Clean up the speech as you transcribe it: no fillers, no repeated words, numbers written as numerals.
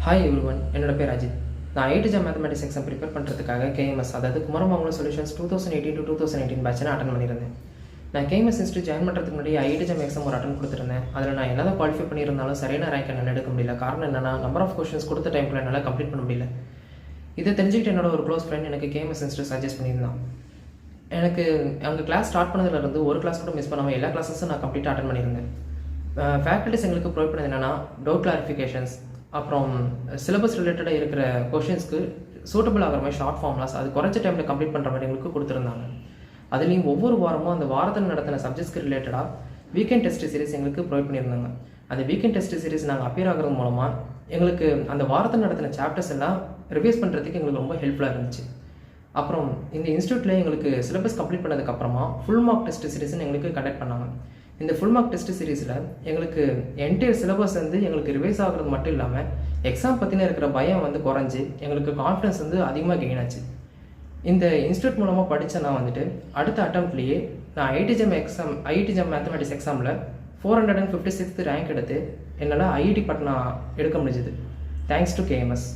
Hi everyone, என்னோட பேர் அஜித். நான் ஐடிஜா மேத்தமெட்டிக்ஸ் எக்ஸாம் ப்ரிப்பேர் பண்ணுறதுக்காக கேஎம்எஸ், அதாவது Kumaramangalam solutions 2018 to 2018 batch attend பண்ணியிருந்தேன். நான் கேஎம்எஸ் இன்ஸ்டியூட் ஜாயின் பண்ணுறதுக்கு முன்னாடி ஐடிஜாம் எக்ஸாம் ஒரு அட்டன் கொடுத்துருந்தேன். அதில் நான் என்ன குவாலிஃபை பண்ணியிருந்தாலும் சரியான ரேங்க் என்னால் எடுக்க முடியல. காரணம் என்னென்னா, நம்பர் ஆஃப் கொஸ்டின்ஸ் கொடுத்த டைமில் என்னால் கம்ப்ளீட் பண்ண முடியல. இதை தெரிஞ்சுக்கிட்டு என்னோட ஒரு க்ளோஸ் ஃப்ரெண்ட் எனக்கு கேஎம்எஸ் இன்ஸ்டியூட் சஜஸ்ட் பண்ணியிருந்தான். எனக்கு அங்கே கிளாஸ் ஸ்டார்ட் பண்ணதுலேருந்து ஒரு கிளாஸ் கூட மிஸ் பண்ணாமல் எல்லா கிளாஸஸும் நான் கம்ப்ளீட்டாக அட்டன் பண்ணியிருந்தேன். ஃபேக்கல்ட்டிஸ் எங்களுக்கு ப்ரொவைட் பண்ணது என்னென்னா, டவுட் கிளாரிஃபிகேஷன்ஸ், அப்புறம் சிலபஸ் ரிலேட்டடாக இருக்கிற கொஷின்ஸ்க்கு சூட்டபிள் ஆகிற மாதிரி ஷார்ட் ஃபார்ம்லாஸ் அது குறைச்ச டைமில் கம்ப்ளீட் பண்ணுற மாதிரி எங்களுக்கு கொடுத்துருந்தாங்க. அதுலேயும் ஒவ்வொரு வாரமும் அந்த வாரத்தில் நடத்தின சப்ஜெக்ட்ஸ்க்கு ரிலேட்டடாக வீக்கெண்ட் டெஸ்ட் சீரிஸ் எங்களுக்கு ப்ரொவைட் பண்ணியிருந்தாங்க. அந்த வீக்கெண்ட் டெஸ்ட் சீரிஸ் நாங்கள் அப்பியர் ஆகிறது மூலமாக எங்களுக்கு அந்த வாரத்தில் நடத்தின சாப்டர்ஸ் எல்லாம் ரிவைஸ் பண்ணுறதுக்கு எங்களுக்கு ரொம்ப ஹெல்ப்ஃபுல்லாக இருந்துச்சு. அப்புறம் இந்த இன்ஸ்டியூட்டில் எங்களுக்கு சிலபஸ் கம்ப்ளீட் பண்ணதுக்கப்புறமா ஃபுல் மார்க் டெஸ்ட் சீரிஸ்ன்னு எங்களுக்கு கண்டக்ட் பண்ணாங்க. இந்த ஃபுல் மார்க் டெஸ்ட் சீரீஸில் எங்களுக்கு என்டையர் சிலபஸ் எங்களுக்கு ரிவைஸ் ஆகிறது மட்டும் இல்லாமல் எக்ஸாம் பற்றின இருக்கிற பயம் குறைஞ்சி எங்களுக்கு கான்ஃபிடன்ஸ் அதிகமாக கெயின் ஆச்சு. இந்த இன்ஸ்டியூட் மூலமாக படித்த நான் அடுத்த அட்டம்ப்ட்லேயே நான் ஐடிஜாம் மேத்தமெட்டிக்ஸ் எக்ஸாமில் 456th ரேங்க் எடுத்து என்னால் ஐஐடி பட்னா எடுக்க முடிஞ்சுது. Thanks to KMS.